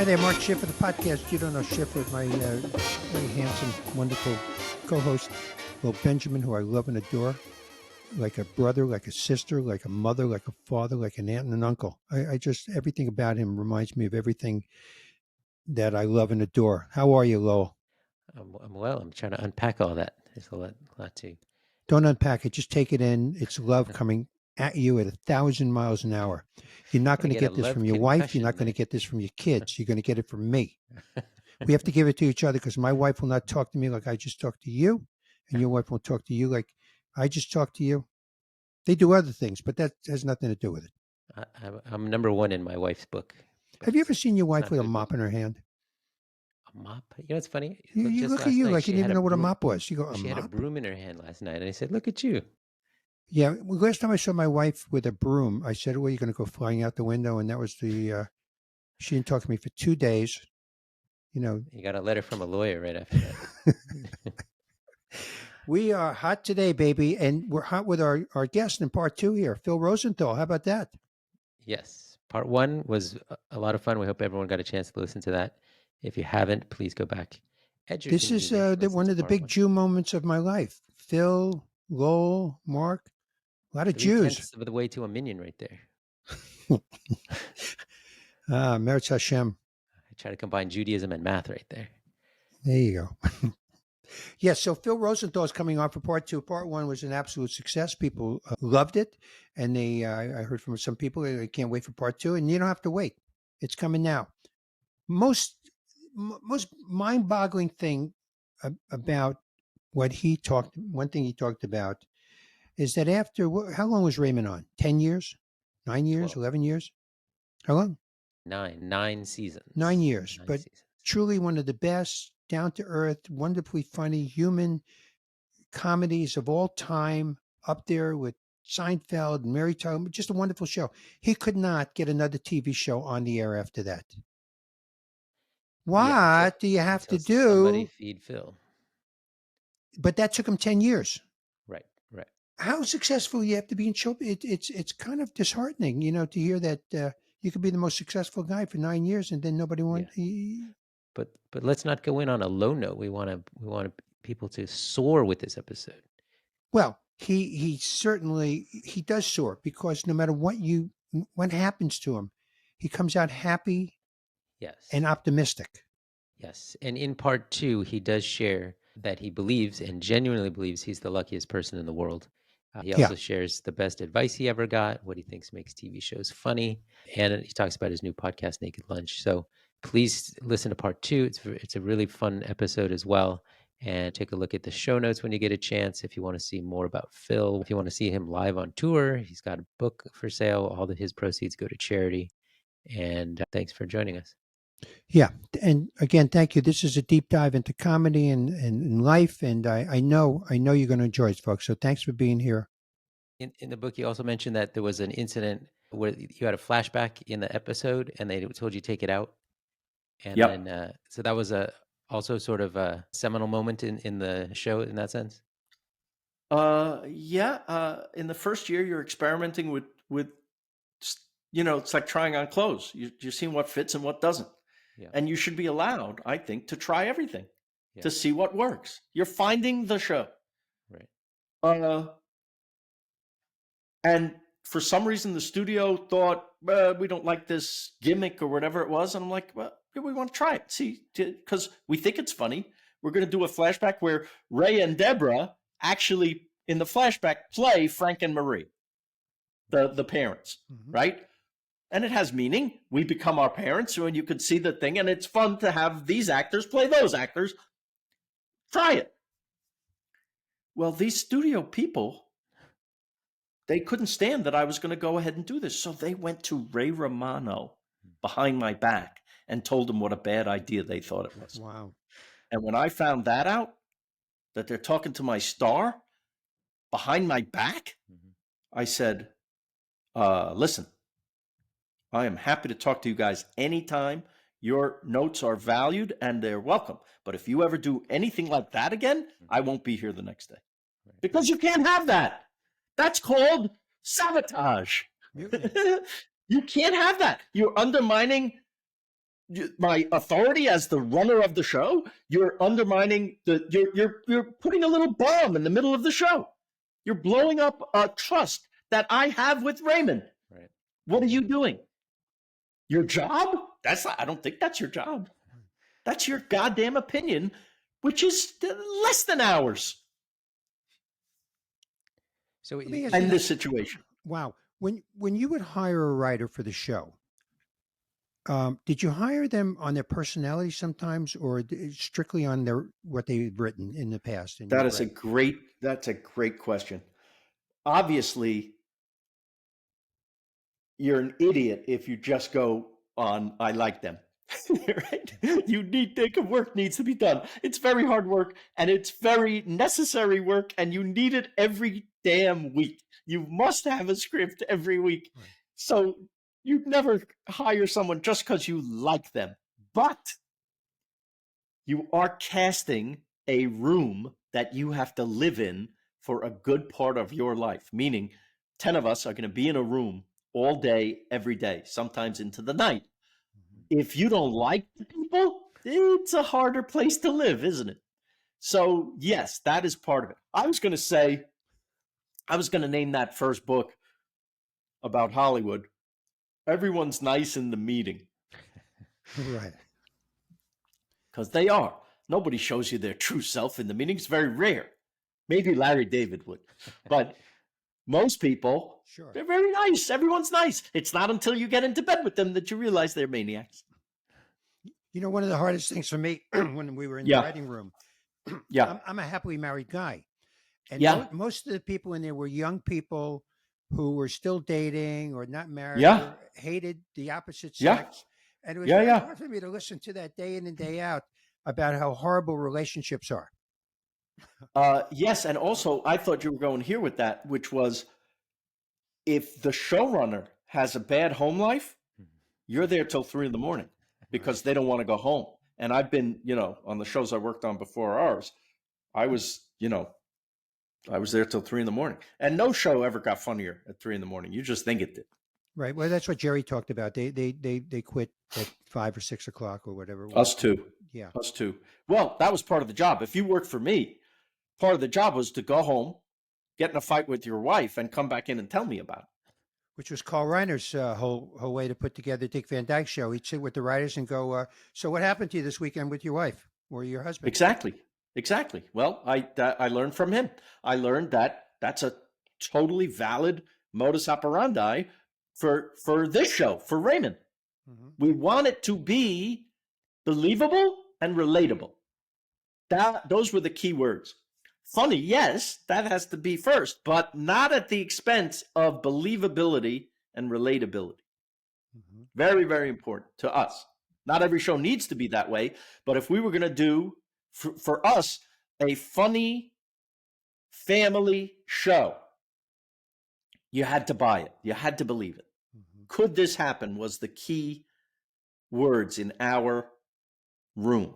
Hi there, Mark Schiffer, the podcast. You don't know Schiffer, my very handsome, wonderful co-host, little Benjamin, who I love and adore, like a brother, like a sister, like a mother, like a father, like an aunt and an uncle. I just, everything about him reminds me of everything that I love and adore. How are you, Lowell? I'm well. I'm trying to unpack all that. There's a lot to. Don't unpack it. Just take it in. It's love coming at you at 1,000 miles an hour. You're not Gonna going to get a get this love from your wife. You're concussion not going to there. get this from your kids. You're going to get it from me. We have to give it to each other because my wife will not talk to me like I just talked to you, and your wife won't talk to you like I just talked to you. They do other things, but that has nothing to do with it. I'm number one in my wife's book, but Have you ever seen your it's wife not with a good book. mop in her hand? A mop. You know, it's funny. You Just look at last you night, like you she didn't had even a know what a broom. mop was. You go, a She had a mop? broom in her hand last night, and I said, "Look at you." Yeah. Well, last time I saw my wife with a broom, I said, "Well, you're going to go flying out the window," and that was the. She didn't talk to me for 2 days. You know, You got a letter from a lawyer right after that. we are hot today, baby, and we're hot with our guest in part two here, Phil Rosenthal. How about that? Yes, part one was a lot of fun. We hope everyone got a chance to listen to that. If you haven't, please go back at your This is convenience. Listen one to of the part big one. Jew moments of my life. Phil, Lowell, Mark, a lot of Three Jews. tenths of the way to a minion right there. Meretz Hashem. I try to combine Judaism and math right there. There you go. Yes, so Phil Rosenthal is coming on for part two. Part one was an absolute success. People loved it, and I heard from some people they can't wait for part two, and you don't have to wait. It's coming now. Most mind-boggling thing about what he talked. One thing he talked about is that after how long was Raymond on? 10 years, 9 years, 12. 11 years? How long? Nine Nine seasons. years. Nine But seasons. truly one of the best, down to earth, wonderfully funny human comedies of all time, up there with Seinfeld and Mary Tyler. Just a wonderful show. He could not get another TV show on the air after that. Yeah, What do you have to until somebody do? feed Phil. But that took him 10 years. Right, right. How successful you have to be in show. It's kind of disheartening, to hear that you could be the most successful guy for 9 years and then nobody Yeah. wants. But let's not go in on a low note. We want people to soar with this episode. Well, he certainly he does soar because no matter what happens to him, he comes out happy Yes. and optimistic. Yes. And in part two, he does share that he believes and genuinely believes he's the luckiest person in the world. He Yeah. also shares the best advice he ever got, what he thinks makes TV shows funny, and he talks about his new podcast, Naked Lunch. So please listen to part two. It's a really fun episode as well. And take a look at the show notes when you get a chance. If you want to see more about Phil, if you want to see him live on tour, he's got a book for sale. All of his proceeds go to charity. And thanks for joining us. Yeah. And again, thank you. This is a deep dive into comedy and life. And I know you're going to enjoy it, folks. So thanks for being here. In the book, you also mentioned that there was an incident where you had a flashback in the episode, and they told you to take it out, and Yep. then so that was also sort of a seminal moment in the show in that sense. Yeah. In the first year, you're experimenting with it's like trying on clothes. You're seeing what fits and what doesn't, Yeah, and you should be allowed, I think, to try everything yeah, to see what works. You're finding the show, right. uh, and for some reason, the studio thought we don't like this gimmick or whatever it was, and I'm like, well, we want to try it, see, because we think it's funny. We're going to do a flashback where Ray and Deborah actually in the flashback play Frank and Marie, the parents, right? And it has meaning. We become our parents, and you can see the thing, and it's fun to have these actors play those actors. Try it. Well, these studio people, they couldn't stand that I was going to go ahead and do this. So they went to Ray Romano behind my back and told him what a bad idea they thought it was. Wow. And when I found that out, that they're talking to my star behind my back, I said, listen, I am happy to talk to you guys anytime. Your notes are valued and they're welcome. But if you ever do anything like that again, I won't be here the next day. Because you can't have that. That's called sabotage. You can't have that. You're undermining my authority as the runner of the show. You're undermining you're putting a little bomb in the middle of the show. You're blowing up a trust that I have with Raymond. Right. What are you doing? Your job? I don't think that's your job. That's your goddamn opinion, which is less than ours. So in this situation. Wow. When you would hire a writer for the show, did you hire them on their personality sometimes, or strictly on what they've written in the past? That's a great question. Obviously, you're an idiot if you just go on, I like them. Right? Work needs to be done. It's very hard work, and it's very necessary work, and you need it every damn week. You must have a script every week. Right. So you never hire someone just because you like them. But you are casting a room that you have to live in for a good part of your life, meaning 10 of us are going to be in a room all day, every day, sometimes into the night. If you don't like the people, it's a harder place to live, isn't it? So, yes, that is part of it. I was going to name that first book about Hollywood, Everyone's Nice in the Meeting. Right. Because they are. Nobody shows you their true self in the meeting. It's very rare. Maybe Larry David would. But most people, sure, they're very nice. Everyone's nice. It's not until you get into bed with them that you realize they're maniacs. You know, one of the hardest things for me when we were in the writing room, I'm a happily married guy. And most of the people in there were young people who were still dating or not married, or hated the opposite sex. And it was very hard for me to listen to that day in and day out about how horrible relationships are. Yes, and also I thought you were going here with that, which was if the showrunner has a bad home life, you're there till 3 a.m. because they don't want to go home. And I've been, on the shows I worked on before ours, I was there till 3 a.m. And no show ever got funnier at 3 a.m. You just think it did. Right. Well, that's what Jerry talked about. They quit at 5 or 6 o'clock or whatever. Us too. Yeah. Us too. Well, that was part of the job. If you worked for me, part of the job was to go home, get in a fight with your wife, and come back in and tell me about it. Which was Carl Reiner's whole way to put together Dick Van Dyke Show. He'd sit with the writers and go, so what happened to you this weekend with your wife or your husband? Exactly. Well, I learned from him. I learned that that's a totally valid modus operandi for this show, for Raymond. Mm-hmm. We want it to be believable and relatable. Those were the key words. Funny, yes, that has to be first, but not at the expense of believability and relatability. Mm-hmm. Very, very important to us. Not every show needs to be that way, but if we were going to do, for us, a funny family show, you had to buy it. You had to believe it. Mm-hmm. Could this happen was the key words in our room.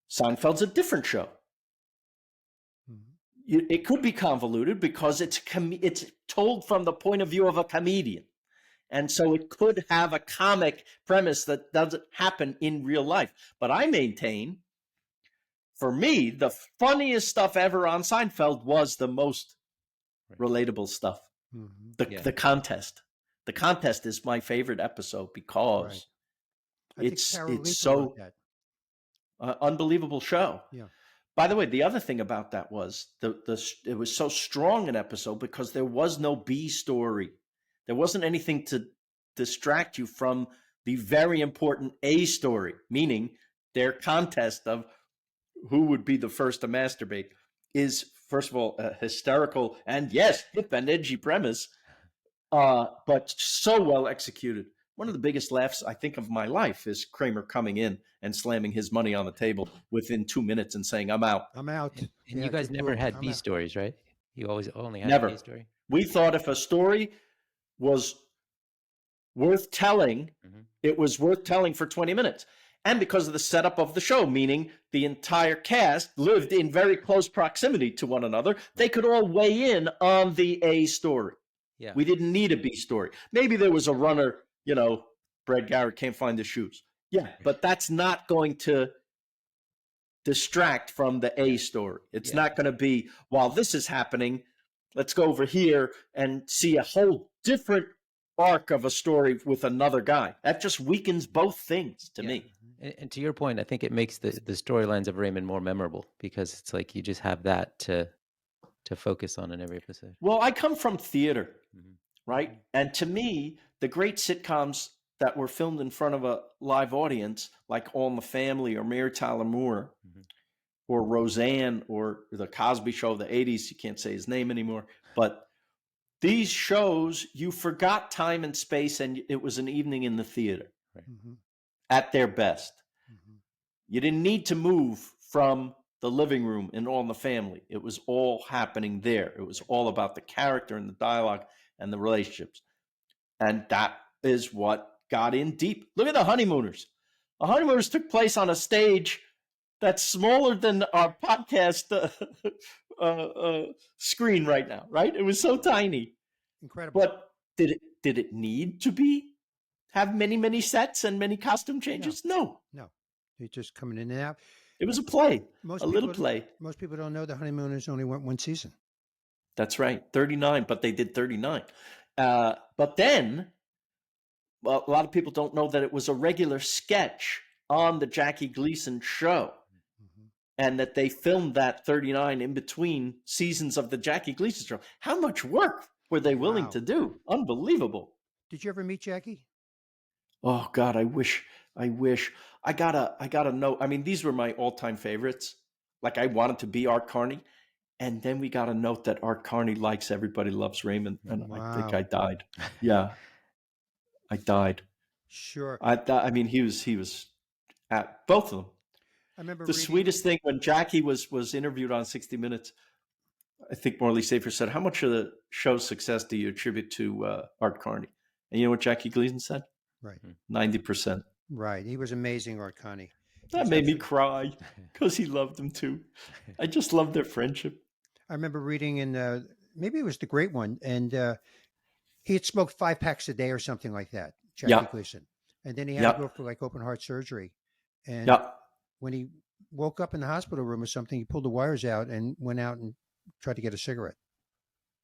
Seinfeld's a different show. Mm-hmm. It could be convoluted because it's told from the point of view of a comedian. And so it could have a comic premise that doesn't happen in real life. But I maintain, for me, the funniest stuff ever on Seinfeld was the most relatable stuff. Mm-hmm. The contest. The contest is my favorite episode because it's so unbelievable show. Yeah. By the way, the other thing about that was it was so strong an episode because there was no B story. There wasn't anything to distract you from the very important A story, meaning their contest of who would be the first to masturbate is, first of all, a hysterical and, yes, hip and edgy premise, but so well executed. One of the biggest laughs, I think, of my life is Kramer coming in and slamming his money on the table within 2 minutes and saying, I'm out. I'm out. And you guys never had B stories, right? You always only had a B story? We thought if a story was worth telling, mm-hmm. it was worth telling for 20 minutes. And because of the setup of the show, meaning the entire cast lived in very close proximity to one another, they could all weigh in on the A story. Yeah. We didn't need a B story. Maybe there was a runner, Brad Garrett can't find the shoes. Yeah, but that's not going to distract from the A story. It's not going to be, while this is happening, let's go over here and see a whole different arc of a story with another guy. That just weakens both things to me. And to your point, I think it makes the storylines of Raymond more memorable because it's like you just have that to focus on in every episode. Well, I come from theater, right? And to me, the great sitcoms that were filmed in front of a live audience, like All in the Family or Mary Tyler Moore or Roseanne or The Cosby Show of the 80s, you can't say his name anymore, but these shows, you forgot time and space, and it was an evening in the theater at their best. You didn't need to move from the living room in All in the Family. It was all happening there. It was all about the character and the dialogue and the relationships. And that is what got in deep. Look at The Honeymooners. The Honeymooners took place on a stage that's smaller than our podcast screen right now, right? It was so tiny. Incredible. But did it need to have many sets and many costume changes? No. They're just coming in and out. It was a play, Most a little play. Most people don't know The Honeymooners only went one season. That's right, 39, but they did 39. But then, well, a lot of people don't know that it was a regular sketch on the Jackie Gleason show, and that they filmed that 39 in between seasons of the Jackie Gleason show. How much work were they willing to do? Unbelievable. Did you ever meet Jackie? Oh God, I wish. I gotta know. I mean, these were my all-time favorites. Like, I wanted to be Art Carney, and then we got a note that Art Carney likes Everybody Loves Raymond, and I think I died. Yeah, I died. Sure. I mean, he was at both of them. I remember the sweetest thing when Jackie was interviewed on 60 Minutes. I think Morley Safer said, "How much of the show's success do you attribute to Art Carney?" And you know what Jackie Gleason said? Right. 90%. Right. He was amazing, Art Carney. That made me cry because he loved him too. I just loved their friendship. I remember reading in, maybe it was The Great One, and he had smoked 5 packs a day or something like that, Jackie Gleason. And then he had to go for like open heart surgery. And when he woke up in the hospital room or something, he pulled the wires out and went out and tried to get a cigarette.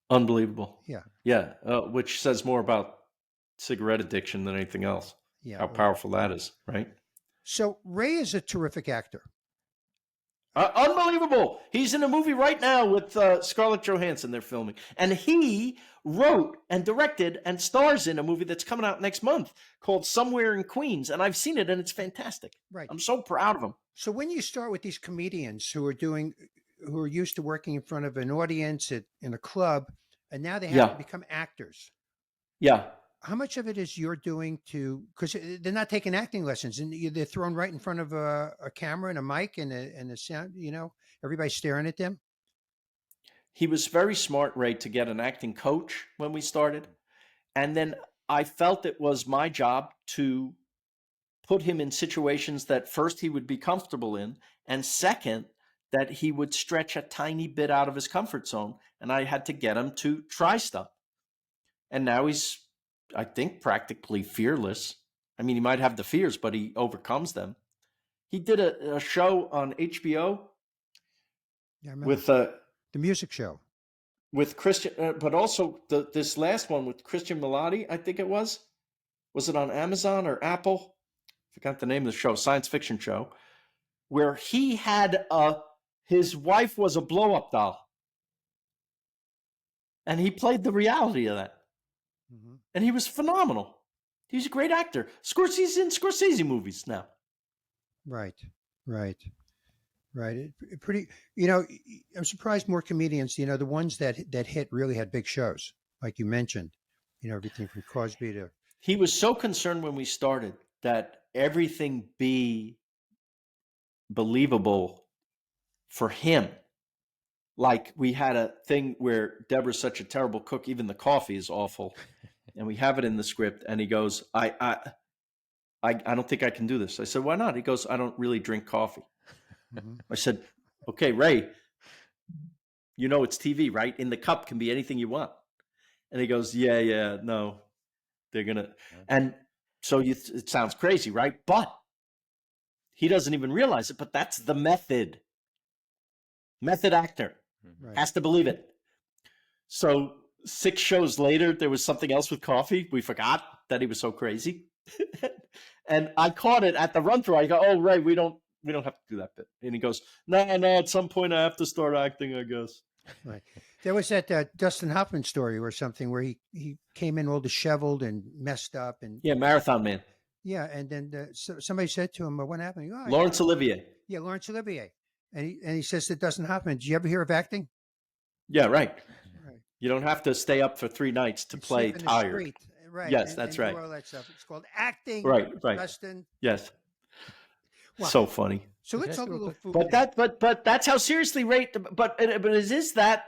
Unbelievable. Yeah. Yeah. Which says more about cigarette addiction than anything else. Yeah. How powerful that is, right? So Ray is a terrific actor. Unbelievable. He's in a movie right now with Scarlett Johansson they're filming. And he wrote and directed and stars in a movie that's coming out next month called Somewhere in Queens. And I've seen it, and it's fantastic. Right. I'm so proud of him. So when you start with these comedians who are used to working in front of an audience in a club, and now they have to become actors. Yeah. How much of it is you're doing because they're not taking acting lessons, and they're thrown right in front of a camera and a mic and a sound, everybody's staring at them? He was very smart, Ray, to get an acting coach when we started. And then I felt it was my job to put him in situations that first he would be comfortable in, and second, that he would stretch a tiny bit out of his comfort zone. And I had to get him to try stuff. And now he's, I think, practically fearless. I mean, he might have the fears, but he overcomes them. He did a show on HBO with the music show with Christian, but also this last one with Christian Milioti, I think it was. Was it on Amazon or Apple? I forgot the name of the show, science fiction show, where he had his wife was a blow-up doll. And he played the reality of that. And he was phenomenal. He's a great actor. Scorsese's in Scorsese movies now. Right. Pretty, I'm surprised more comedians, the ones that hit really had big shows, like you mentioned, everything from Cosby to. He was so concerned when we started that everything be believable for him. Like, we had a thing where Deborah's such a terrible cook, even the coffee is awful. And we have it in the script, and he goes, I don't think I can do this. I said, why not? He goes, I don't really drink coffee. I said, okay, Ray, it's TV, right? In the cup can be anything you want. And he goes, yeah, no, they're going to. And So it sounds crazy, right? But he doesn't even realize it, but that's the method. Method actor Right. has to believe it. So 6 shows later, there was something else with coffee. We forgot that he was so crazy. And I caught it at the run through. I go, "Oh, Ray, we don't have to do that bit." And he goes, "No, at some point I have to start acting, I guess." Right. There was that Dustin Hoffman story or something where he came in all disheveled and messed up, and Yeah, Marathon Man. yeah, and then somebody said to him, "What happened?" He goes, "Oh, Laurence Olivier. yeah, Laurence Olivier," and he says to Dustin Hoffman, "Did you ever hear of acting?" Yeah, right. Right. You don't have to stay up for 3 nights to And play sleep in the tired. street, right? Yes, that's And do right. all that stuff. It's called acting, Right, right. Dustin. Yes. Well, So funny. so Can I let's ask talk a you real little quick? food. But that's how seriously Ray. But it is that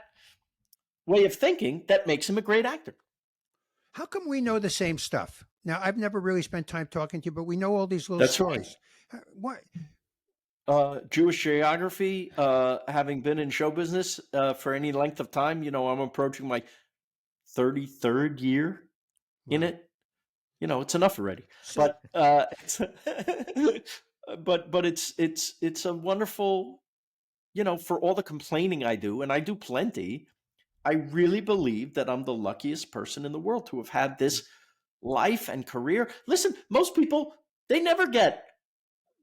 way of thinking that makes him a great actor. How come we know the same stuff? Now, I've never really spent time talking to you, but we know all these little That's right. stories. What? Jewish geography, having been in show business for any length of time, I'm approaching my 33rd year in Wow. it. It's enough already. So, But but it's a wonderful, for all the complaining I do, and I do plenty. I really believe that I'm the luckiest person in the world to have had this life and career. Listen, most people, they never get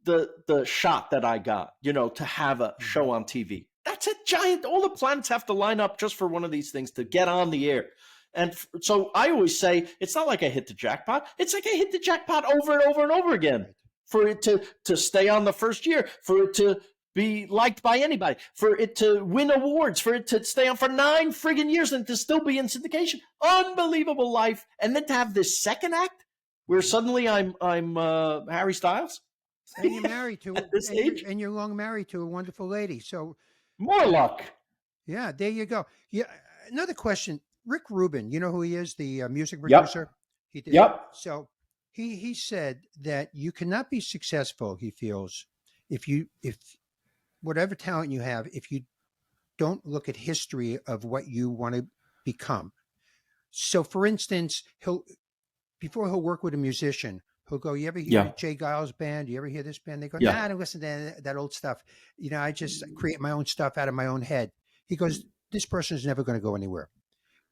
the shot that I got, to have a show on TV. That's a giant. All the planets have to line up just for one of these things to get on the air. And so I always say it's not like I hit the jackpot. It's like I hit the jackpot over and over and over again right. for it to stay on the first year, for it to be liked by anybody, for it to win awards, for it to stay on for 9 friggin' years and to still be in syndication. Unbelievable life. And then to have this second act where suddenly I'm Harry Styles. And you're married to, At this age? and you're long married to a wonderful lady. So, More luck. yeah, there you go. Yeah. Another question. Rick Rubin, you know who he is, the music Yep. producer? He did. Yep. So he said that you cannot be successful, he feels, if whatever talent you have, if you don't look at history of what you want to become. So for instance, before he'll work with a musician, he'll go, "You ever hear Yeah. Jay Giles band? You ever hear this band?" They go, Yeah. "Nah, I don't listen to that old stuff. I just create my own stuff out of my own head." He goes, "This person is never going to go anywhere.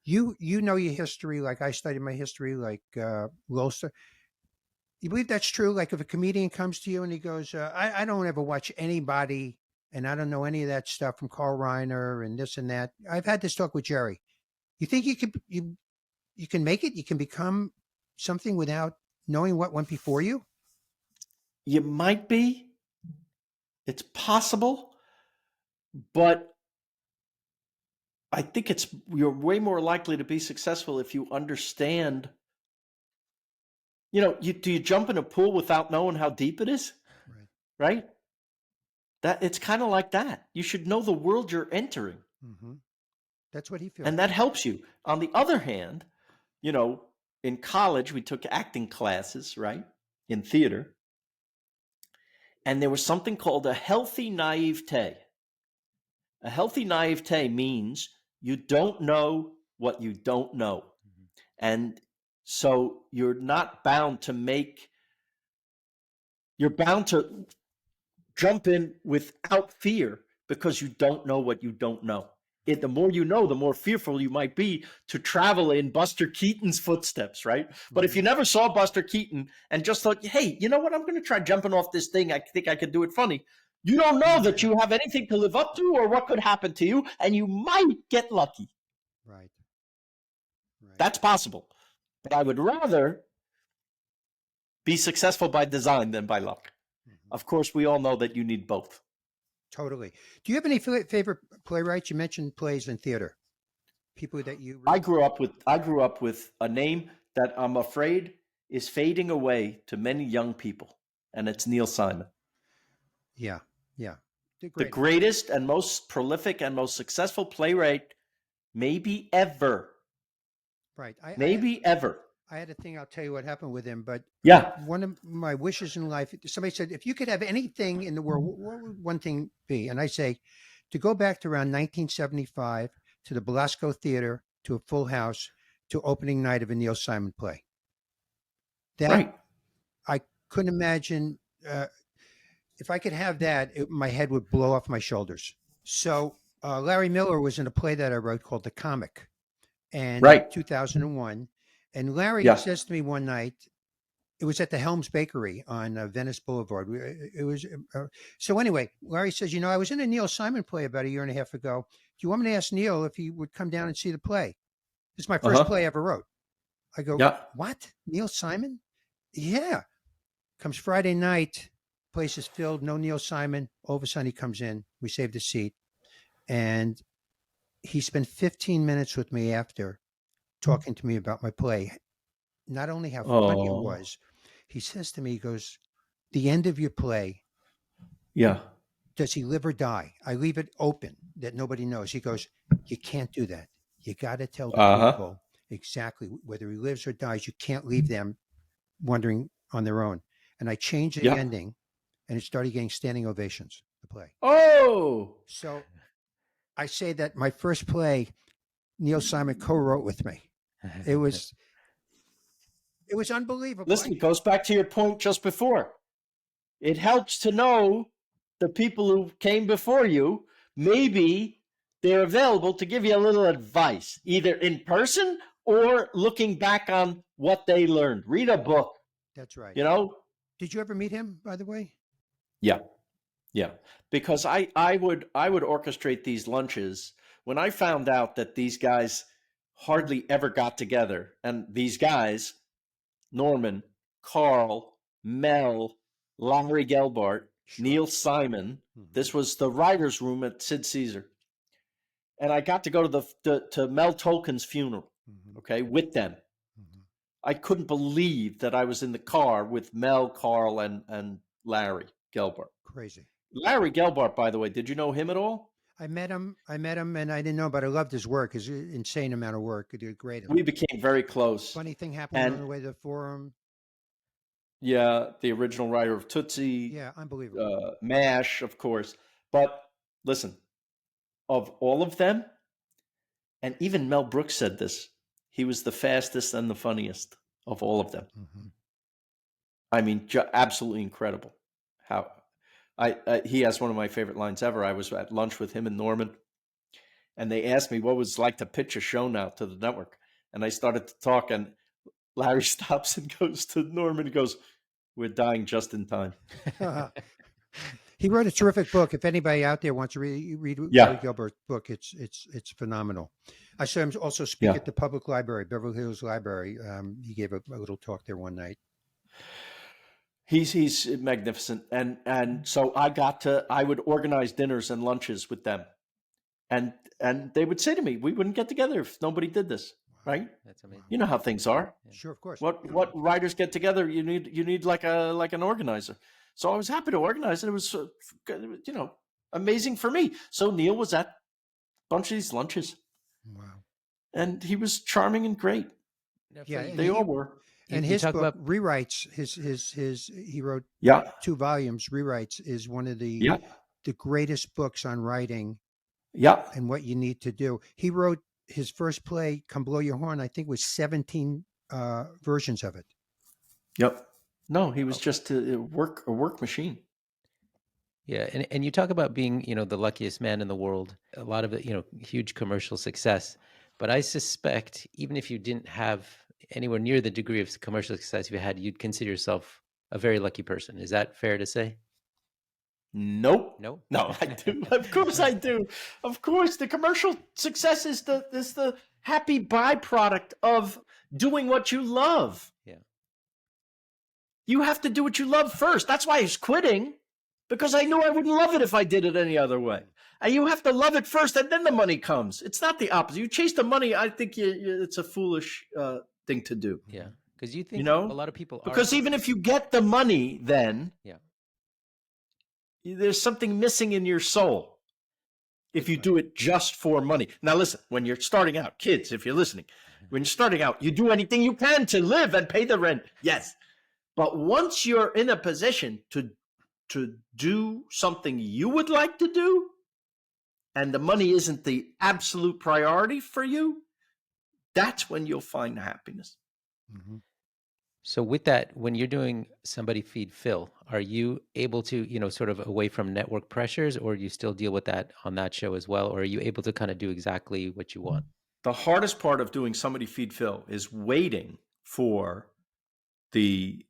You know your history, like I studied my history, like Lowell. You believe that's true? Like if a comedian comes to you and he goes, I don't ever watch anybody, and I don't know any of that stuff from Carl Reiner and this and that. I've had this talk with Jerry. You think you can make it? You can become something without knowing what went before you?" You might be. It's possible, but I think you're way more likely to be successful if you understand. Do you jump in a pool without knowing how deep it is? Right. Right? That it's kind of like that. You should know the world you're entering, Mm-hmm. That's what he feels. and that helps you. On the other hand, in college we took acting classes, right? In theater, and there was something called a healthy naivete. A healthy naivete means you don't know what you don't know. And so you're bound to jump in without fear because you don't know what you don't know. The more you know, the more fearful you might be to travel in Buster Keaton's footsteps, right? But if you never saw Buster Keaton and just thought, "Hey, you know what? I'm going to try jumping off this thing. I think I could do it funny." You don't know that you have anything to live up to or what could happen to you, and you might get lucky. Right. Right. That's possible. But I would rather be successful by design than by luck. Mm-hmm. Of course, we all know that you need both. Totally. Do you have any favorite playwrights? You mentioned plays in theater. People that you I grew up with a name that I'm afraid is fading away to many young people, and it's Neil Simon. Yeah. Yeah. The greatest and most prolific and most successful playwright maybe ever. Right. Maybe ever. I had a thing, I'll tell you what happened with him, but Yeah. one of my wishes in life, somebody said, if you could have anything in the world, what would one thing be? And I say, to go back to around 1975 to the Belasco Theater, to a full house, to opening night of a Neil Simon play. Right. couldn't imagine if I could have that, my head would blow off my shoulders. So Larry Miller was in a play that I wrote called The Comic, and in Right. 2001. And Larry Yeah. says to me one night, it was at the Helms Bakery on Venice Boulevard. It was so anyway. Larry says, I was in a Neil Simon play about a year and a half ago. Do you want me to ask Neil if he would come down and see the play? This is my first play I ever wrote. I go, Yeah. what? Neil Simon? Yeah. Comes Friday night, place is filled, no Neil Simon. All of a sudden he comes in. We saved a seat, and he spent 15 minutes with me after, talking to me about my play. Not only how funny it was, he says to me, he goes, the end of your play, Yeah. does he live or die? I leave it open that nobody knows. He goes, you can't do that. You got to tell the people exactly whether he lives or dies. You can't leave them wondering on their own. And I changed the ending, and it started getting standing ovations, the play. Oh. So I say that my first play, Neil Simon co-wrote with me. It was unbelievable. Listen, it goes back to your point just before. It helps to know the people who came before you. Maybe they're available to give you a little advice, either in person or looking back on what they learned. Read a book. That's right. Did you ever meet him, by the way? Yeah. Because I would orchestrate these lunches when I found out that these guys hardly ever got together. And these guys, Norman, Carl, Mel, Larry Gelbart, Neil Simon. This was the writer's room at Sid Caesar. And I got to go to Mel Tolkien's funeral, with them. I couldn't believe that I was in the car with Mel, Carl, and Larry Gelbart. Crazy. Larry Gelbart, by the way, did you know him at all? I met him, and I didn't know, but I loved his work. His insane amount of work. He did great. We became very close. Funny thing happened on the way to the forum. Yeah, the original writer of Tootsie. Yeah, unbelievable. MASH, of course. But listen, of all of them, and even Mel Brooks said this, he was the fastest and the funniest of all of them. I mean, absolutely incredible. How he has one of my favorite lines ever. I was at lunch with him and Norman, and they asked me what it was like to pitch a show now to the network. And I started to talk, and Larry stops and goes to Norman and goes, "We're dying just in time." He wrote a terrific book. If anybody out there wants to read Larry Gelbart's book, it's phenomenal. I saw him also speak at the public library, Beverly Hills Library. He gave a little talk there one night. He's magnificent, and so I would organize dinners and lunches with them, and they would say to me, we wouldn't get together if nobody did this, right? That's amazing. You know how things are. Sure, of course. What writers get together? You need like an organizer. So I was happy to organize it. It was amazing for me. So Neil was at a bunch of these lunches. Wow. And he was charming and great. Yeah, they all were. And his book, Rewrites, he wrote 2 volumes. Rewrites is one of the greatest books on writing. Yeah. And what you need to do. He wrote his first play, Come Blow Your Horn, I think was 17 versions of it. Yep. No, he was just a work machine. Yeah, and you talk about being, the luckiest man in the world. A lot of it, huge commercial success. But I suspect even if you didn't have anywhere near the degree of commercial success you had, you'd consider yourself a very lucky person. Is that fair to say? Nope. No, I do. Of course I do. Of course, the commercial success is the happy byproduct of doing what you love. Yeah. You have to do what you love first. That's why I was quitting, because I knew I wouldn't love it if I did it any other way. And you have to love it first, and then the money comes. It's not the opposite. You chase the money, I think it's a foolish thing to do. Yeah, because you think a lot of people because even if you get the money, then there's something missing in your soul if you do it just for money. Now, listen, when you're starting out, kids, if you're listening, when you're starting out, you do anything you can to live and pay the rent. Yes. But once you're in a position to do something you would like to do, and the money isn't the absolute priority for you, that's when you'll find the happiness. Mm-hmm. So with that, when you're doing Somebody Feed Phil, are you able to, sort of away from network pressures, or do you still deal with that on that show as well? Or are you able to kind of do exactly what you want? The hardest part of doing Somebody Feed Phil is waiting for the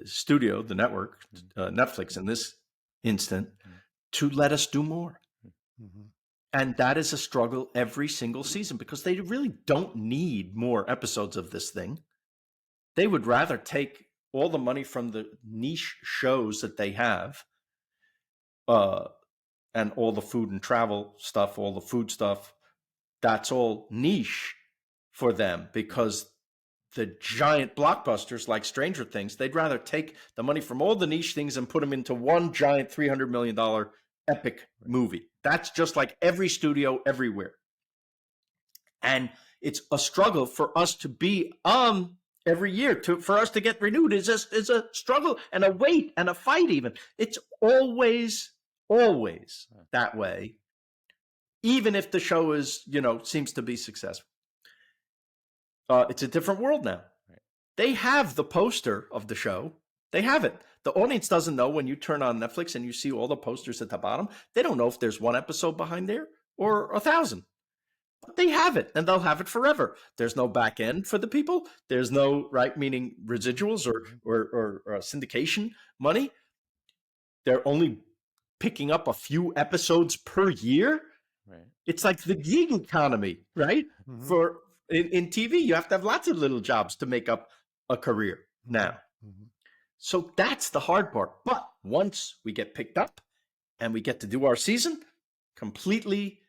studio, the network, Netflix in this instant, to let us do more. Mhm. And that is a struggle every single season because they really don't need more episodes of this thing. They would rather take all the money from the niche shows that they have, and all the food and travel stuff, all the food stuff, that's all niche for them because the giant blockbusters like Stranger Things, they'd rather take the money from all the niche things and put them into one giant $300 million epic movie. That's just like every studio everywhere. And it's a struggle for us to be on every year. For us to get renewed is a struggle and a wait and a fight even. It's always that way, even if the show is, seems to be successful. It's a different world now. Right. They have the poster of the show. They have it. The audience doesn't know when you turn on Netflix and you see all the posters at the bottom. They don't know if there's one episode behind there or 1,000. But they have it, and they'll have it forever. There's no back end for the people. There's no meaning residuals or syndication money. They're only picking up a few episodes per year. Right. It's like the gig economy, right? Mhm. For in TV, you have to have lots of little jobs to make up a career now. Mhm. So that's the hard part. But once we get picked up and we get to do our season, completely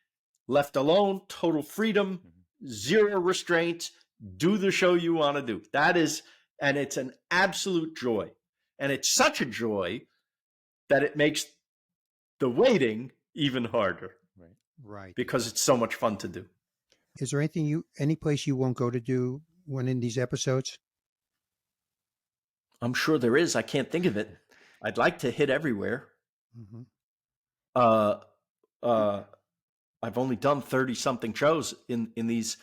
left alone, total freedom, zero restraints, do the show you want to do. That is, and it's an absolute joy. And it's such a joy that it makes the waiting even harder Right. because it's so much fun to do. Is there any place you won't go to do one in these episodes? I'm sure there is. I can't think of it. I'd like to hit everywhere. Mm-hmm. I've only done 30 something shows in these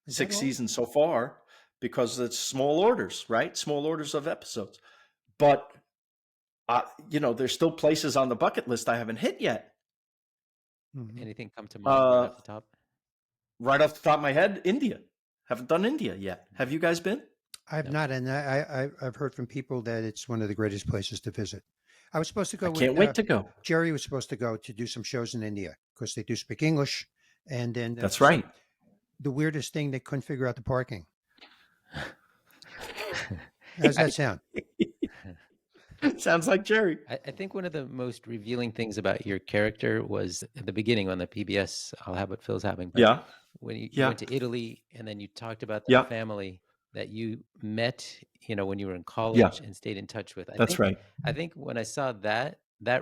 Is 6 that all? seasons so far because it's small orders, right? Small orders of episodes. But there's still places on the bucket list I haven't hit yet. Mhm. Anything come to mind right off the top? Right off the top of my head, India. Haven't done India yet. Have you guys been? I've No. not, and I've heard from people that it's one of the greatest places to visit. I was supposed to go I can't with wait to go. Jerry was supposed to go to do some shows in India because they do speak English, and then That's right. The weirdest thing, they couldn't figure out the parking. How's that sound? Sounds like Jerry. I think one of the most revealing things about your character was at the beginning on the PBS, I'll Have What Phil's Having. But Yeah. when you Yeah. went to Italy and then you talked about that Yeah. family that you met, when you were in college Yeah. and stayed in touch with. That's right. I think when I saw that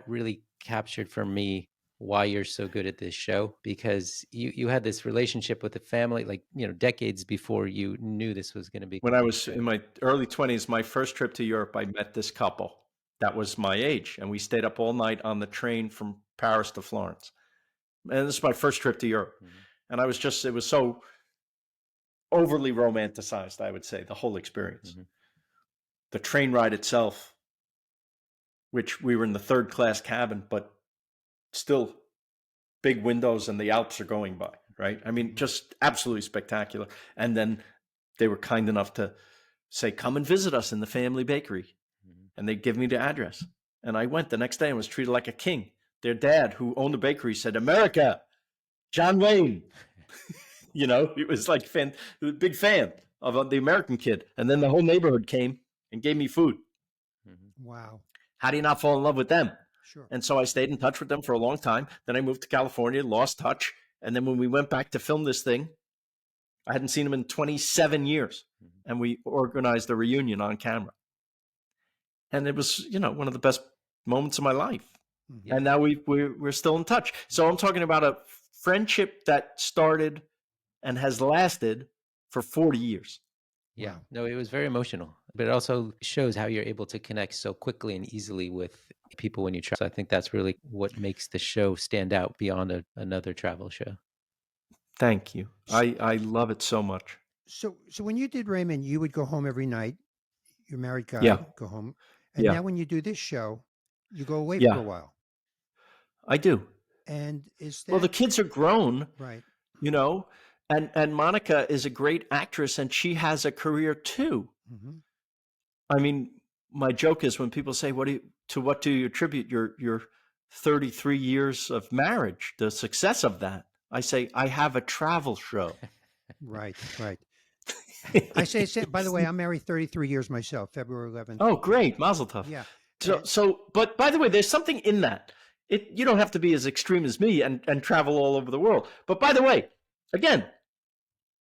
really captured for me why you're so good at this show, because you had this relationship with the family, like, decades before you knew this was going to be. When I was in my early 20s, my first trip to Europe, I met this couple that was my age, and we stayed up all night on the train from Paris to Florence. And this is my first trip to Europe. Mhm. And it was so overly romanticized, I would say, the whole experience. Mhm. The train ride itself, which we were in the third class cabin, but still big windows and the Alps are going by, right? I mean, just absolutely spectacular. And then they were kind enough to say, come and visit us in the family bakery. Mhm. And they give me the address. And I went the next day and was treated like a king. Their dad, who owned the bakery, said, America, John Wayne. He was like a big fan of the American kid. And then the whole neighborhood came and gave me food. Mhm. Wow. How do you not fall in love with them? Sure. And so I stayed in touch with them for a long time. Then I moved to California, lost touch. And then when we went back to film this thing, I hadn't seen them in 27 years. And we organized a reunion on camera. And it was, one of the best moments of my life. Mhm. And now we're still in touch. So I'm talking about a friendship that started and has lasted for 40 years. Yeah, Wow. no, it was very emotional, but it also shows how you're able to connect so quickly and easily with people when you travel. So I think that's really what makes the show stand out beyond another travel show. Thank you. I love it so much. So when you did Raymond, you would go home every night. You're a married guy, Yeah. go home. And Yeah. now when you do this show, you go away for Yeah. a while. I do. And is Well, the that kids are grown, right? you know, and Monica is a great actress, and she has a career too. Hmm. I mean, my joke is when people say, what do you attribute your 33 years of marriage, the success of that?" I say, "I have a travel show." Right, right. I say, by the way, I'm married 33 years myself, February 11th. Oh, great. Mazel tov. Yeah. But by the way, there's something in that. You don't have to be as extreme as me and travel all over the world. But by the way, again,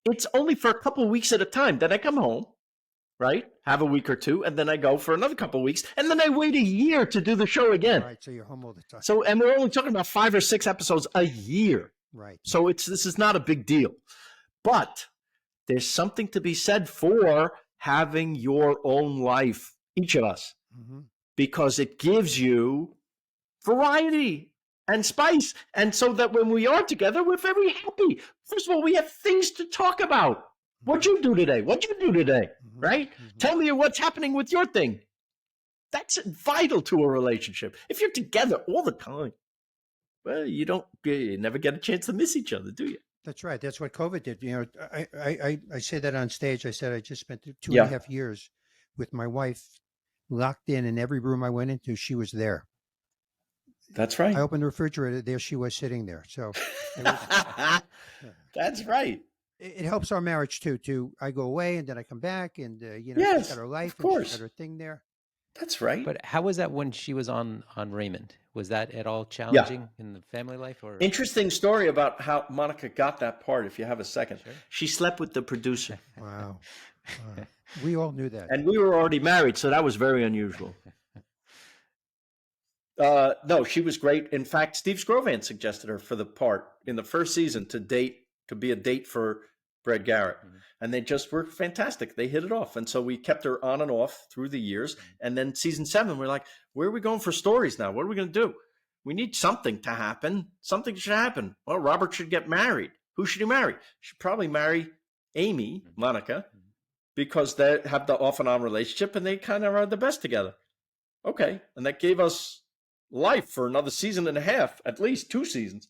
it's only for a couple of weeks at a time. Then I come home, right? Have a week or two, and then I go for another couple of weeks, and then I wait a year to do the show again. Right, so you're home all the time. So, and we're only talking about 5 or 6 episodes a year. Right. So this is not a big deal. But there's something to be said for having your own life, each of us, because it gives you variety and spice. And so that when we are together, we're very happy. First of all, we have things to talk about. What'd you do today? What'd you do today? Right? Tell me what's happening with your thing. That's vital to a relationship. If you're together all the time, well, you never get a chance to miss each other, do you? That's right. That's what COVID did. You know, I say that on stage. I said I just spent 2.5 years with my wife locked in every room I went into, she was there. That's right. I opened the refrigerator, there she was sitting there. So that's right. It helps our marriage too. I go away and then I come back, and she's got her life and she's got her thing there. That's right. But how was that when she was on Raymond? Was that at all challenging in the family life? Or interesting story about how Monica got that part, if you have a second. Sure. She slept with the producer. Wow. We all knew that. And we were already married, so that was very unusual. No, she was great. In fact, Steve Scrovan suggested her for the part in the first season to be a date for Brad Garrett. Mm-hmm. And they just were fantastic. They hit it off. And so we kept her on and off through the years. And then season 7, we're like, where are we going for stories now? What are we going to do? We need something to happen. Something should happen. Well, Robert should get married. Who should he marry? He should probably marry Amy, Monica, because they have the off and on relationship and they kind of are the best together. Okay. And that gave us life for another season and a half, at least 2 seasons.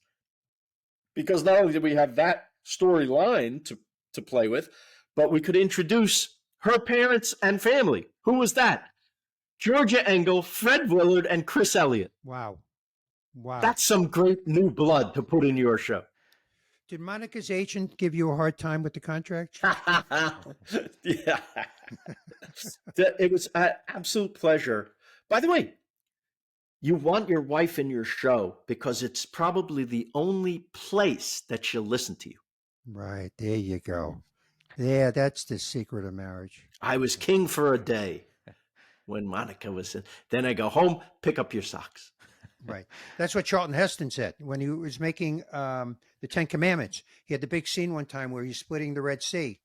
Because not only did we have that storyline to play with, but we could introduce her parents and family. Who was that? Georgia Engel, Fred Willard, and Chris Elliott. Wow. That's some great new blood to put in your show. Did Monica's agent give you a hard time with the contract? Yeah. It was an absolute pleasure. By the way, you want your wife in your show because it's probably the only place that she'll listen to you. Right. There you go. Yeah, that's the secret of marriage. I was king for a day when Monica was in. Then I go home, pick up your socks. Right. That's what Charlton Heston said when he was making the 10 Commandments. He had the big scene one time where he's splitting the Red Sea.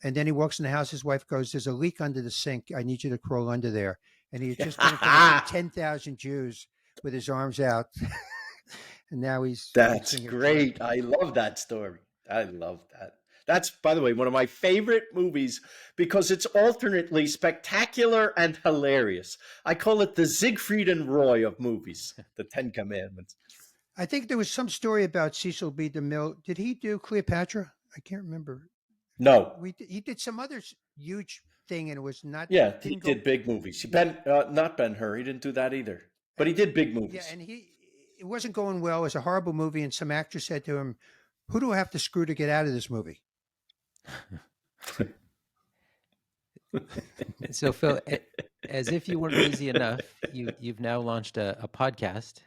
And then he walks in the house. His wife goes, "There's a leak under the sink. I need you to crawl under there." And he had just done it for 10,000 Jews with his arms out. And now he's... That's great. I love that story. I love that. That's, by the way, one of my favorite movies because it's alternately spectacular and hilarious. I call it the Siegfried and Roy of movies, the 10 Commandments. I think there was some story about Cecil B. DeMille. Did he do Cleopatra? I can't remember. No. He did some other huge thing, and it was not... Yeah, he did big movies. Not Ben-Hur. He didn't do that either. But he did big movies. Yeah, and it wasn't going well. It was a horrible movie, and some actor said to him, "Who do I have to screw to get out of this movie?" So, Phil, as if you weren't busy enough, you've now launched a podcast.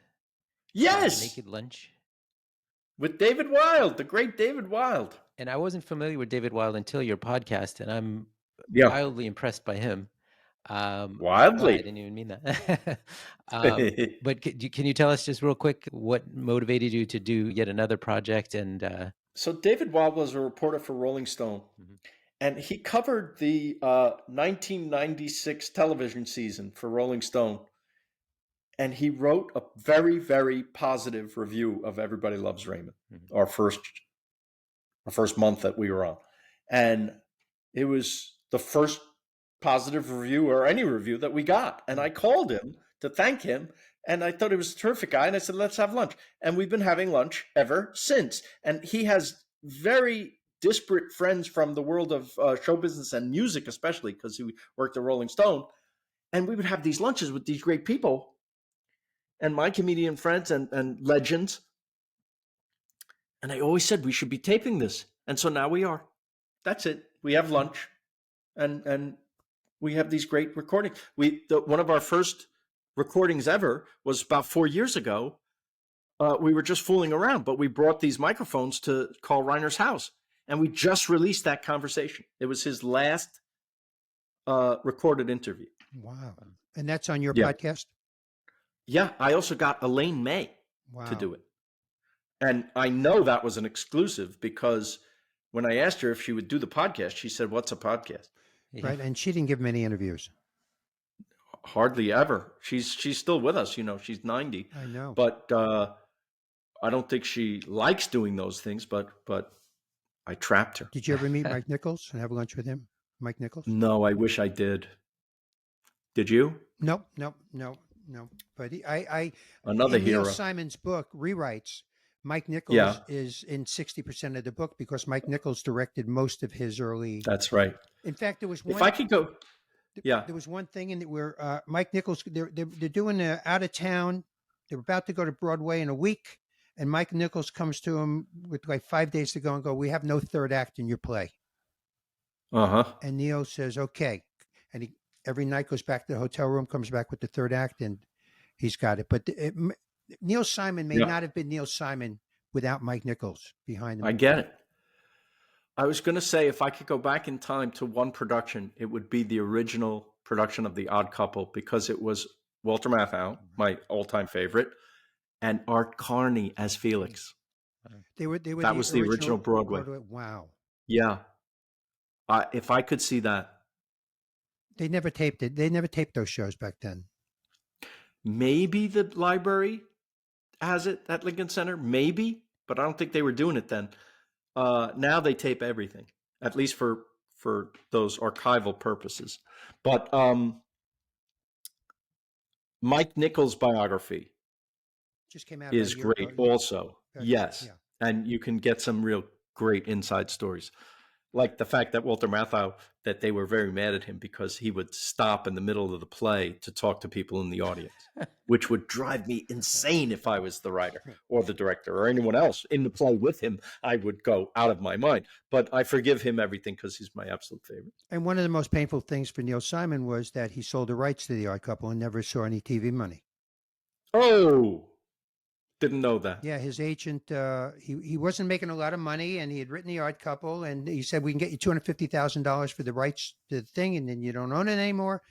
Yes. Naked Lunch. With David Wilde, the great David Wilde. And I wasn't familiar with David Wilde until your podcast, and I'm wildly impressed by him. Wildly. I didn't even mean that. But can you tell us just real quick what motivated you to do yet another project? And so David Wilde was a reporter for Rolling Stone, and he covered the 1996 television season for Rolling Stone. And he wrote a very, very positive review of Everybody Loves Raymond, our first month that we were on. And it was the first positive review or any review that we got. And I called him to thank him. And I thought he was a terrific guy. And I said, let's have lunch. And we've been having lunch ever since. And he has very disparate friends from the world of show business and music, especially because he worked at Rolling Stone. And we would have these lunches with these great people and my comedian friends and legends. And I always said we should be taping this. And so now we are. That's it. We have lunch and we have these great recordings. One of our first recordings ever was about 4 years ago. We were just fooling around, but we brought these microphones to Carl Reiner's house, and we just released that conversation. It was his last recorded interview. Wow. And that's on your Yeah. podcast? Yeah, I also got Elaine May to do it. And I know that was an exclusive because when I asked her if she would do the podcast, she said, "What's a podcast?" Yeah. Right. And she didn't give many interviews. Hardly ever. She's still with us. She's 90. I know. But I don't think she likes doing those things, but I trapped her. Did you ever meet Mike Nichols and have lunch with him? Mike Nichols? No, I wish I did. Did you? No. But Another in Neil hero. Simon's book, Rewrites, Mike Nichols is in 60% of the book because Mike Nichols directed most of his early. That's right. In fact, there was one. If I could go, yeah. There was one thing in it where Mike Nichols, they're doing out of town. They're about to go to Broadway in a week. And Mike Nichols comes to him with like 5 days to go and go, "We have no third act in your play." And Neil says, "Okay." And he every night goes back to the hotel room, comes back with the third act, and he's got it. But Neil Simon may not have been Neil Simon without Mike Nichols behind him. I get it. I was going to say, if I could go back in time to one production, it would be the original production of The Odd Couple, because it was Walter Matthau, my all-time favorite, and Art Carney as Felix. They were that was the original Broadway. Wow. Yeah. If I could see that. They never taped it. They never taped those shows back then. Maybe the library has it at Lincoln Center, maybe, but I don't think they were doing it then. Now they tape everything, at least for those archival purposes. But Mike Nichols' biography just came out is great also. Yes. Yeah. And you can get some real great inside stories. Like the fact that Walter Matthau, that they were very mad at him because he would stop in the middle of the play to talk to people in the audience, which would drive me insane if I was the writer or the director or anyone else in the play with him. I would go out of my mind. But I forgive him everything because he's my absolute favorite. And one of the most painful things for Neil Simon was that he sold the rights to The Odd Couple and never saw any TV money. Oh, didn't know that. Yeah, his agent, he wasn't making a lot of money, and he had written The Odd Couple, and he said, "We can get you $250,000 for the rights to the thing, and then you don't own it anymore."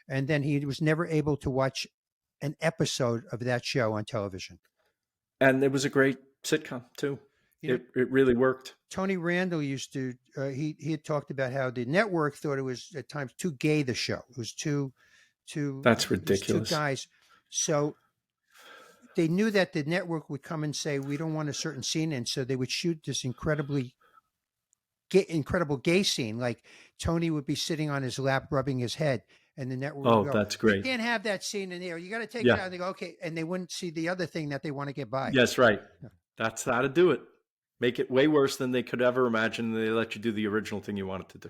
And then he was never able to watch an episode of that show on television. And it was a great sitcom too. It really worked. Tony Randall used to, he had talked about how the network thought it was at times too gay, the show. It was too. That's ridiculous. Two guys. So they knew that the network would come and say, "We don't want a certain scene." And so they would shoot this incredible gay scene. Like Tony would be sitting on his lap, rubbing his head. And the network would go, that's great. "You can't have that scene in there. You got to take it out." And they go, "Okay." And they wouldn't see the other thing that they want to get by. Yes, right. That's how to do it. Make it way worse than they could ever imagine. They let you do the original thing you wanted to do.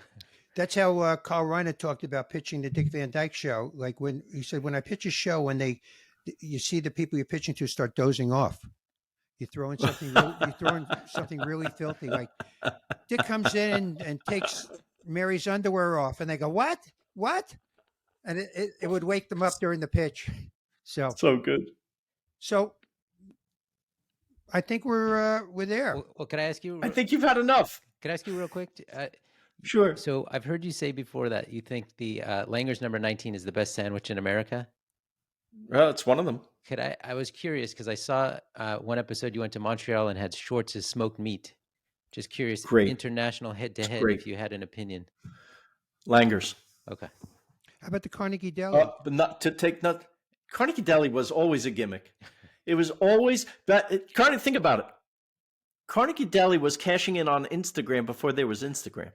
That's how Carl Reiner talked about pitching the Dick Van Dyke Show. Like when he said, "When I pitch a show, when you see the people you're pitching to start dozing off, you throw in something really filthy. Like Dick comes in and takes Mary's underwear off, and they go, "What? What?" And it would wake them up during the pitch. So good. So I think we're there. Well, can I ask you? I think you've had enough. Can I ask you real quick? Sure. So I've heard you say before that you think the Langer's number 19 is the best sandwich in America. Well, it's one of them. I was curious because I saw one episode you went to Montreal and had Schwartz's smoked meat. Just curious, Great. International head-to-head, if you had an opinion. Langer's. Okay. How about the Carnegie Deli? But Carnegie Deli was always a gimmick. It was always think about it. Carnegie Deli was cashing in on Instagram before there was Instagram.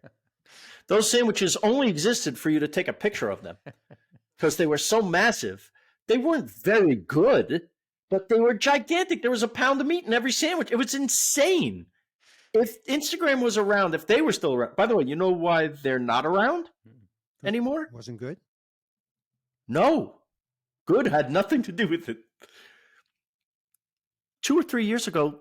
Those sandwiches only existed for you to take a picture of them because they were so massive. They weren't very good, but they were gigantic. There was a pound of meat in every sandwich. It was insane. If Instagram was around, if they were still around, by the way, you know why they're not around anymore? Wasn't good? No. Good had nothing to do with it. 2 or 3 years ago,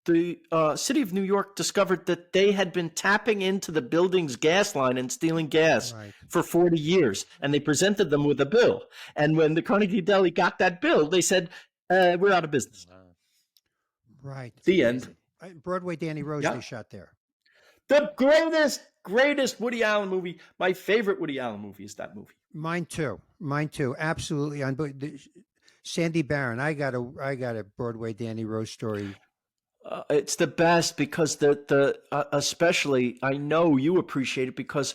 the city of New York discovered that they had been tapping into the building's gas line and stealing gas for 40 years. And they presented them with a bill. And when the Carnegie Deli got that bill, they said, we're out of business. Wow. Right. The end. Broadway Danny Rose, Yeah. they shot there. The greatest Woody Allen movie. My favorite Woody Allen movie is that movie. Mine too. Absolutely. Sandy Barron. I got a Broadway Danny Rose story. It's the best because especially I know you appreciate it because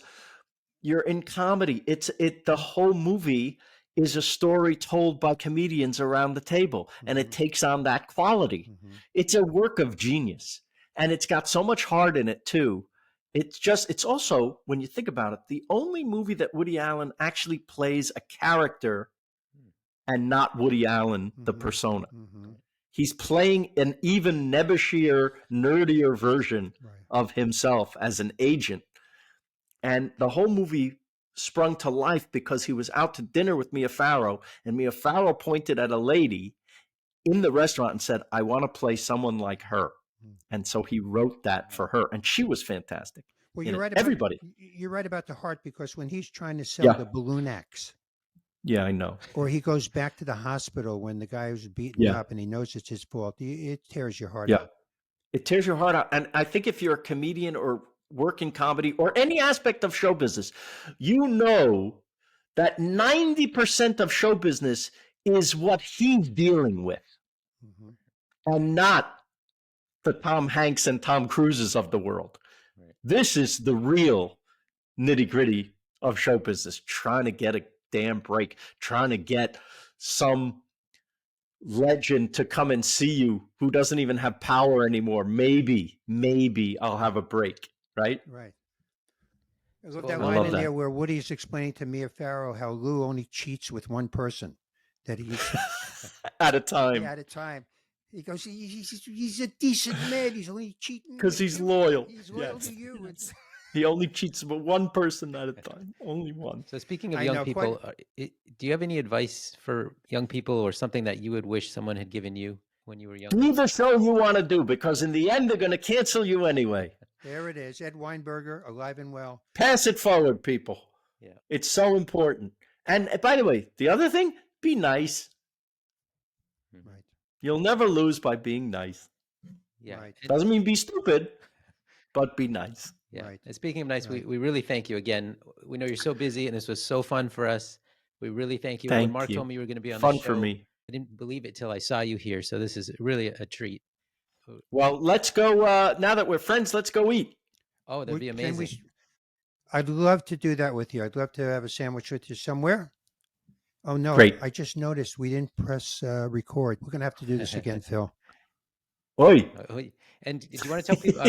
you're in comedy. The whole movie is a story told by comedians around the table, and it takes on that quality. It's a work of genius, and it's got so much heart in it too. It's also, when you think about it, the only movie that Woody Allen actually plays a character and not Woody Allen, the persona. He's playing an even nebbishier, nerdier version of himself as an agent. And the whole movie sprung to life because he was out to dinner with Mia Farrow, and Mia Farrow pointed at a lady in the restaurant and said, I want to play someone like her. And so he wrote that for her, and she was fantastic. Well, you're right about everybody. You're right about the heart, because when he's trying to sell the balloon axe, yeah, I know. or he goes back to the hospital when the guy was beaten up and he knows it's his fault, it tears your heart out. It tears your heart out. And I think if you're a comedian or work in comedy or any aspect of show business, you know that 90% of show business is what he's dealing with, and not the Tom Hanks and Tom Cruises of the world. This is the real nitty-gritty of show business, trying to get a damn break, trying to get some legend to come and see you who doesn't even have power anymore. Maybe I'll have a break, right? Right. I love that line in there where Woody's explaining to Mia Farrow how Lou only cheats with one person, that he's at a time. Yeah, at a time. He goes, he's a decent man. He's only cheating because he's loyal. He's loyal to you. He only cheats with one person at a time, only one. So speaking of young people, do you have any advice for young people or something that you would wish someone had given you when you were young? Do the show you want to do, because in the end, they're going to cancel you anyway. There it is. Ed Weinberger, alive and well. Pass it forward, people. Yeah. It's so important. And by the way, the other thing, be nice. Right. You'll never lose by being nice. Yeah. Right. Doesn't mean be stupid, but be nice. Yeah. Right. And speaking of nice, we really thank you again. We know you're so busy, and this was so fun for us. We really thank you. When Mark told me you were going to be on the show, fun for me. I didn't believe it till I saw you here. So this is really a treat. Well, let's go. Now that we're friends, let's go eat. Oh, that'd be amazing. I'd love to do that with you. I'd love to have a sandwich with you somewhere. Oh, no. Great. I just noticed we didn't press record. We're going to have to do this again, Phil. Oi. And do you want to tell people,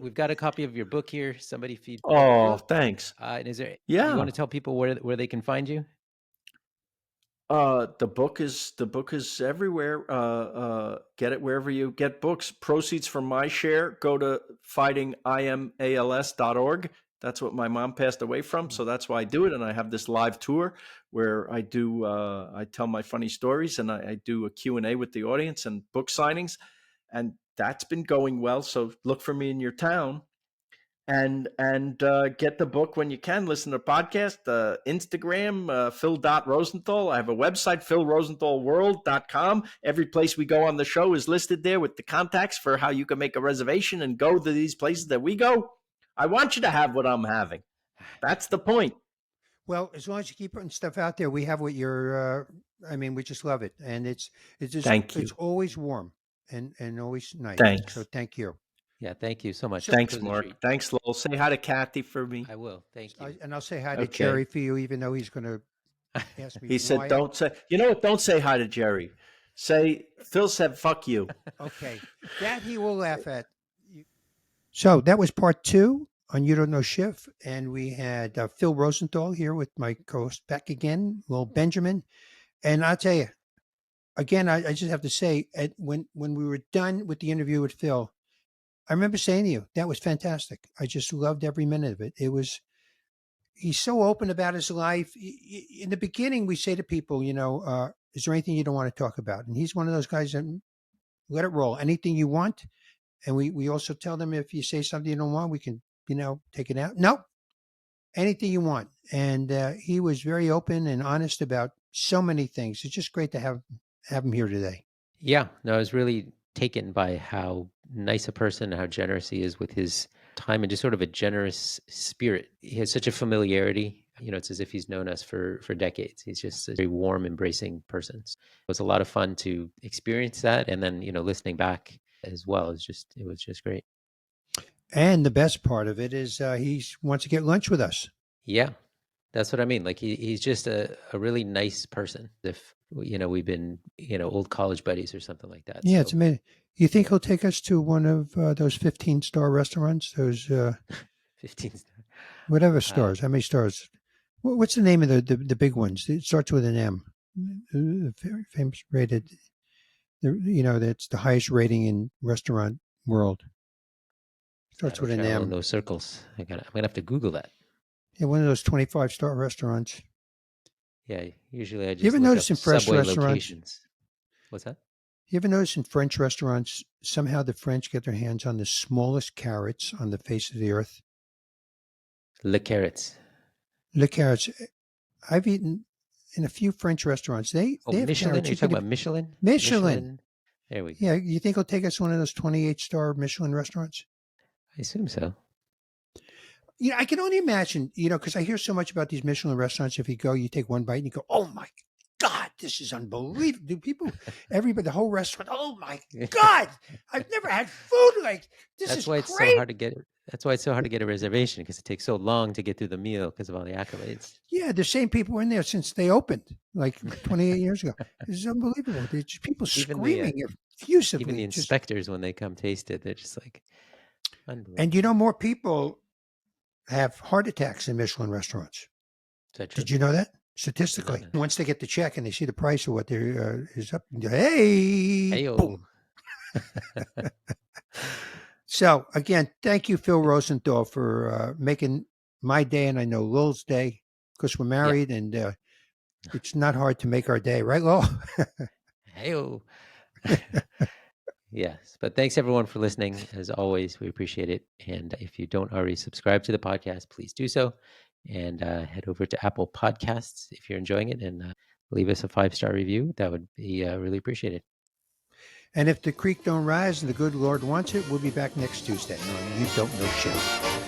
we've got a copy of your book here. Somebody feed. Oh, thanks. And is there, yeah. You want to tell people where they can find you? The book is everywhere. Get it wherever you get books. Proceeds from my share go to fightingimals.org. That's what my mom passed away from, so that's why I do it. And I have this live tour where I do I tell my funny stories, and I do a Q&A with the audience and book signings, and that's been going well. So look for me in your town, and get the book when you can. Listen to the podcast, Instagram, Phil.Rosenthal. I have a website, philrosenthalworld.com. Every place we go on the show is listed there with the contacts for how you can make a reservation and go to these places that we go. I want you to have what I'm having. That's the point. Well, as long as you keep putting stuff out there, we have what you're, we just love it. And it's just, thank you. It's always warm and always nice. Thanks. So thank you. Yeah, thank you so much. Thanks, Mark. Thanks, Lowell. Say hi to Kathy for me. I will. Thank you. And I'll say hi to Jerry for you, even though he's going to ask me. He said, don't say, you know what? Don't say hi to Jerry. Say, Phil said, fuck you. Okay. That he will laugh at. So that was part 2 on You Don't Know Schiff, and we had Phil Rosenthal here with my co-host back again, Lowell Benjamin. And I'll tell you, again, I just have to say, when we were done with the interview with Phil, I remember saying to you, that was fantastic. I just loved every minute of it. He's so open about his life. In the beginning, we say to people, is there anything you don't want to talk about? And he's one of those guys that let it roll. Anything you want. And we also tell them, if you say something you don't want, we can, take it out. Nope. Anything you want. And he was very open and honest about so many things. It's just great to have him here today. Yeah, no, I was really taken by how nice a person, how generous he is with his time, and just sort of a generous spirit. He has such a familiarity. It's as if he's known us for decades. He's just a very warm, embracing person. So it was a lot of fun to experience that, and then listening back as well. It was just great. And the best part of it is he wants to get lunch with us. Yeah, that's what I mean. Like he's just a really nice person. If we've been old college buddies or something like that. Yeah, so, it's amazing. You think he'll take us to one of those 15-star restaurants? Those 15 whatever stars. How many stars? What's the name of the big ones? It starts with an M. Very famous rated. That's the highest rating in restaurant world. Starts with an M. in those circles. I'm gonna have to Google that. Yeah, one of those 25-star restaurants. Yeah, usually I just You ever look notice up in French Subway restaurants? locations. What's that? You ever notice in French restaurants, somehow the French get their hands on the smallest carrots on the face of the earth? Le carrots. Le carrots. I've eaten in a few French restaurants. They have Michelin? carrots. Are you talking about Michelin? Michelin. There we go. Yeah, you think he'll take us to one of those 28-star Michelin restaurants? I assume so. I can only imagine, because I hear so much about these Michelin restaurants. If you go, you take one bite and you go, oh my God, this is unbelievable. Do people, everybody, the whole restaurant, oh my God, I've never had food like this. That's why great. it's so hard to get. That's why it's so hard to get a reservation, because it takes so long to get through the meal because of all the accolades. Yeah, the same people were in there since they opened, like 28 years ago. This is unbelievable. There's just people screaming effusively. Even the inspectors, when they come taste it, they're just like, unbelievable. And more people have heart attacks in Michelin restaurants. Did you know that? Statistically, once they get the check and they see the price of what there is up, hey, boom. So again, thank you, Phil Rosenthal, for making my day, and I know Lowell's day, because we're married, and it's not hard to make our day, right, Lowell? Hey-o. Yes, but thanks everyone for listening. As always, we appreciate it. And if you don't already subscribe to the podcast, please do so. And head over to Apple Podcasts if you're enjoying it, and leave us a 5-star review. That would be really appreciated. And if the creek don't rise and the good Lord wants it, we'll be back next Tuesday on You Don't Know Schiff.